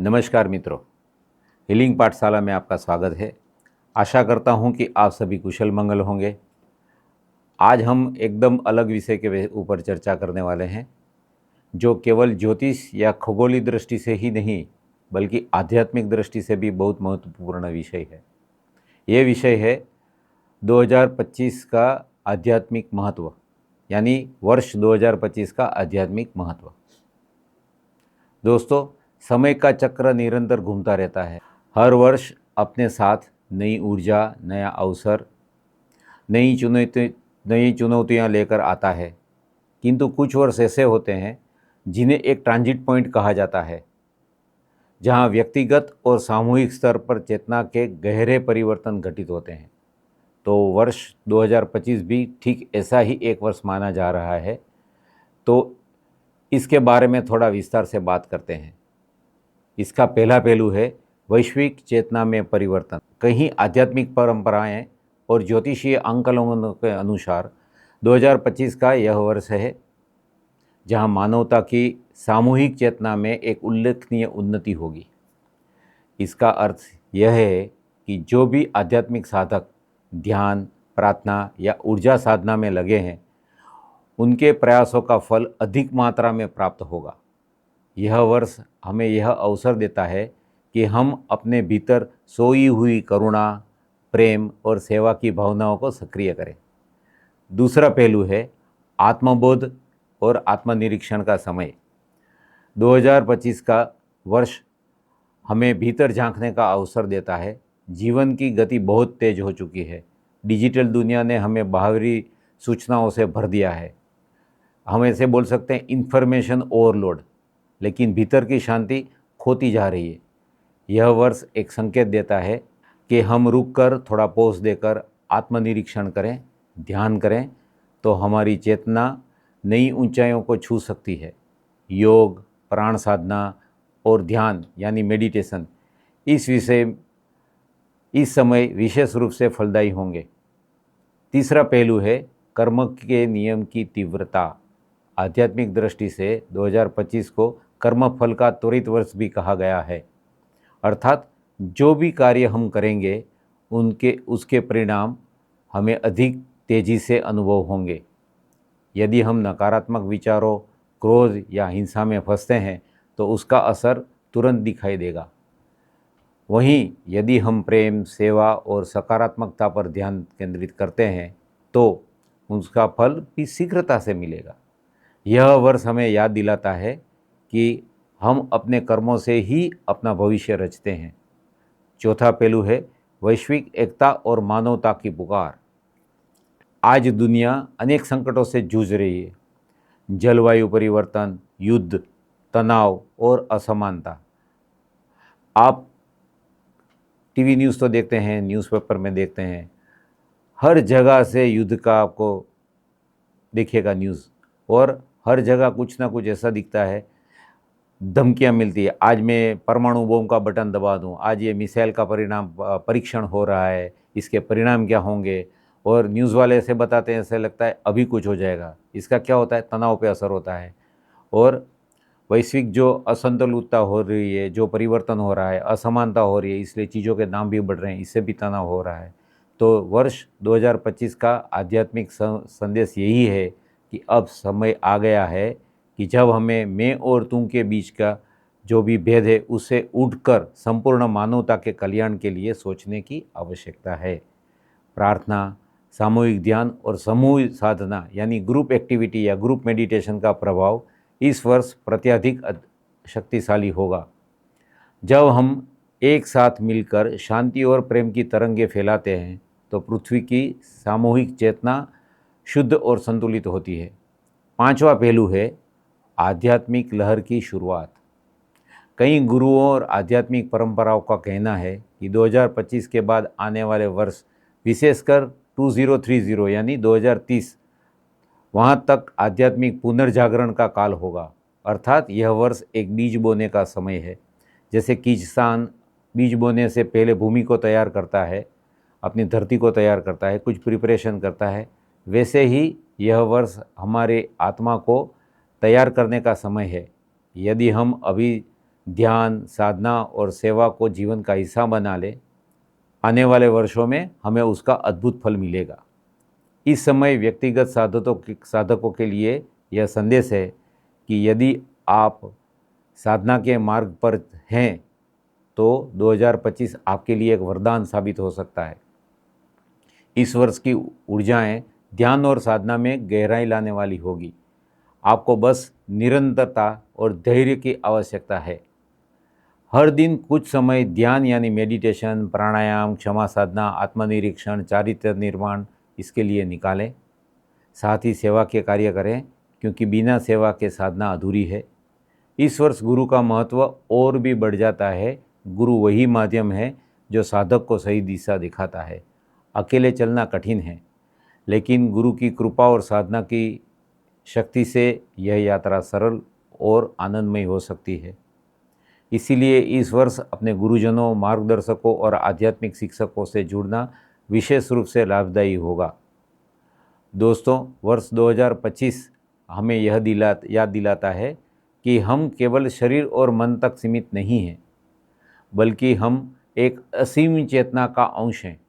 नमस्कार मित्रों, हीलिंग पाठशाला में आपका स्वागत है। आशा करता हूं कि आप सभी कुशल मंगल होंगे। आज हम एकदम अलग विषय के ऊपर चर्चा करने वाले हैं, जो केवल ज्योतिष या खगोलीय दृष्टि से ही नहीं बल्कि आध्यात्मिक दृष्टि से भी बहुत महत्वपूर्ण विषय है। ये विषय है 2025 का आध्यात्मिक महत्व, यानी वर्ष 2025 का आध्यात्मिक महत्व। दोस्तों, समय का चक्र निरंतर घूमता रहता है। हर वर्ष अपने साथ नई ऊर्जा, नया अवसर, नई चुनौतियां लेकर आता है। किंतु कुछ वर्ष ऐसे होते हैं जिन्हें एक ट्रांजिट पॉइंट कहा जाता है, जहां व्यक्तिगत और सामूहिक स्तर पर चेतना के गहरे परिवर्तन घटित होते हैं। तो वर्ष 2025 भी ठीक ऐसा ही एक वर्ष माना जा रहा है। तो इसके बारे में थोड़ा विस्तार से बात करते हैं। इसका पहला पहलू है वैश्विक चेतना में परिवर्तन। कहीं आध्यात्मिक परंपराएं और ज्योतिषीय आंकलनों के अनुसार 2025 का यह वर्ष है जहां मानवता की सामूहिक चेतना में एक उल्लेखनीय उन्नति होगी। इसका अर्थ यह है कि जो भी आध्यात्मिक साधक ध्यान, प्रार्थना या ऊर्जा साधना में लगे हैं, उनके प्रयासों का फल अधिक मात्रा में प्राप्त होगा। यह वर्ष हमें यह अवसर देता है कि हम अपने भीतर सोई हुई करुणा, प्रेम और सेवा की भावनाओं को सक्रिय करें। दूसरा पहलू है आत्मबोध और आत्मनिरीक्षण का समय। 2025 का वर्ष हमें भीतर झांकने का अवसर देता है। जीवन की गति बहुत तेज हो चुकी है। डिजिटल दुनिया ने हमें बाहरी सूचनाओं से भर दिया है। हम ऐसे बोल सकते हैं इन्फॉर्मेशन ओवरलोड, लेकिन भीतर की शांति खोती जा रही है। यह वर्ष एक संकेत देता है कि हम रुक कर थोड़ा पॉज देकर आत्मनिरीक्षण करें, ध्यान करें, तो हमारी चेतना नई ऊंचाइयों को छू सकती है। योग, प्राण साधना और ध्यान यानी मेडिटेशन इस समय विशेष रूप से फलदायी होंगे। तीसरा पहलू है कर्म के नियम की तीव्रता। आध्यात्मिक दृष्टि से 2025 को कर्मफल का त्वरित वर्ष भी कहा गया है। अर्थात जो भी कार्य हम करेंगे उसके परिणाम हमें अधिक तेज़ी से अनुभव होंगे। यदि हम नकारात्मक विचारों, क्रोध या हिंसा में फंसते हैं तो उसका असर तुरंत दिखाई देगा। वहीं यदि हम प्रेम, सेवा और सकारात्मकता पर ध्यान केंद्रित करते हैं तो उसका फल भी शीघ्रता से मिलेगा। यह वर्ष हमें याद दिलाता है कि हम अपने कर्मों से ही अपना भविष्य रचते हैं। चौथा पहलू है वैश्विक एकता और मानवता की पुकार। आज दुनिया अनेक संकटों से जूझ रही है। जलवायु परिवर्तन, युद्ध, तनाव और असमानता। आप टीवी न्यूज़ तो देखते हैं, न्यूज़पेपर में देखते हैं, हर जगह से युद्ध का आपको दिखेगा न्यूज़, और हर जगह कुछ ना कुछ ऐसा दिखता है, धमकियां मिलती है। आज मैं परमाणु बम का बटन दबा दूं, आज ये मिसाइल का परीक्षण हो रहा है, इसके परिणाम क्या होंगे। और न्यूज़ वाले ऐसे बताते हैं, ऐसे लगता है अभी कुछ हो जाएगा। इसका क्या होता है, तनाव पे असर होता है। और वैश्विक जो असंतुलितता हो रही है, जो परिवर्तन हो रहा है, असमानता हो रही है, इसलिए चीज़ों के दाम भी बढ़ रहे हैं, इससे भी तनाव हो रहा है। तो वर्ष 2025 का आध्यात्मिक संदेश यही है कि अब समय आ गया है कि जब हमें मैं और तुम के बीच का जो भी भेद है उससे उठकर संपूर्ण मानवता के कल्याण के लिए सोचने की आवश्यकता है। प्रार्थना, सामूहिक ध्यान और समूह साधना यानी ग्रुप एक्टिविटी या ग्रुप मेडिटेशन का प्रभाव इस वर्ष प्रत्यधिक शक्तिशाली होगा। जब हम एक साथ मिलकर शांति और प्रेम की तरंगे फैलाते हैं तो पृथ्वी की सामूहिक चेतना शुद्ध और संतुलित होती है। पांचवा पहलू है आध्यात्मिक लहर की शुरुआत। कई गुरुओं और आध्यात्मिक परंपराओं का कहना है कि 2025 के बाद आने वाले वर्ष, विशेषकर 2030 यानी 2030, वहाँ तक आध्यात्मिक पुनर्जागरण का काल होगा। अर्थात यह वर्ष एक बीज बोने का समय है। जैसे किसान बीज बोने से पहले भूमि को तैयार करता है, अपनी धरती को तैयार करता है, कुछ प्रिपरेशन करता है, वैसे ही यह वर्ष हमारे आत्मा को तैयार करने का समय है। यदि हम अभी ध्यान, साधना और सेवा को जीवन का हिस्सा बना ले, आने वाले वर्षों में हमें उसका अद्भुत फल मिलेगा। इस समय व्यक्तिगत साधकों के लिए यह संदेश है कि यदि आप साधना के मार्ग पर हैं तो 2025 आपके लिए एक वरदान साबित हो सकता है। इस वर्ष की ऊर्जाएं ध्यान और साधना में गहराई लाने वाली होगी। आपको बस निरंतरता और धैर्य की आवश्यकता है। हर दिन कुछ समय ध्यान यानी मेडिटेशन, प्राणायाम, क्षमा साधना, आत्मनिरीक्षण, चारित्र निर्माण इसके लिए निकालें। साथ ही सेवा के कार्य करें, क्योंकि बिना सेवा के साधना अधूरी है। इस वर्ष गुरु का महत्व और भी बढ़ जाता है। गुरु वही माध्यम है जो साधक को सही दिशा दिखाता है। अकेले चलना कठिन है, लेकिन गुरु की कृपा और साधना की शक्ति से यह यात्रा सरल और आनंदमय हो सकती है। इसीलिए इस वर्ष अपने गुरुजनों, मार्गदर्शकों और आध्यात्मिक शिक्षकों से जुड़ना विशेष रूप से लाभदायी होगा। दोस्तों, वर्ष 2025 हमें यह याद दिलाता है कि हम केवल शरीर और मन तक सीमित नहीं हैं, बल्कि हम एक असीम चेतना का अंश हैं।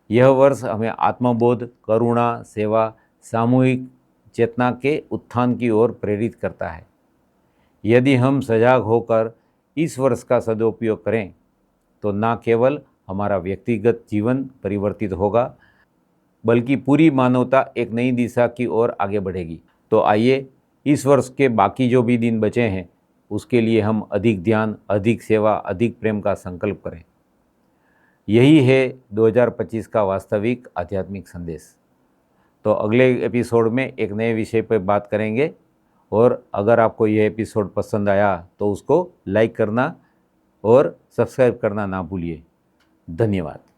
यह वर्ष हमें आत्मबोध, करुणा, सेवा, सामूहिक चेतना के उत्थान की ओर प्रेरित करता है। यदि हम सजग होकर इस वर्ष का सदुपयोग करें तो न केवल हमारा व्यक्तिगत जीवन परिवर्तित होगा, बल्कि पूरी मानवता एक नई दिशा की ओर आगे बढ़ेगी। तो आइए इस वर्ष के बाकी जो भी दिन बचे हैं उसके लिए हम अधिक ध्यान, अधिक सेवा, अधिक प्रेम का संकल्प करें। यही है 2025 का वास्तविक आध्यात्मिक संदेश। तो अगले एपिसोड में एक नए विषय पर बात करेंगे, और अगर आपको यह एपिसोड पसंद आया तो उसको लाइक करना और सब्सक्राइब करना ना भूलिए। धन्यवाद।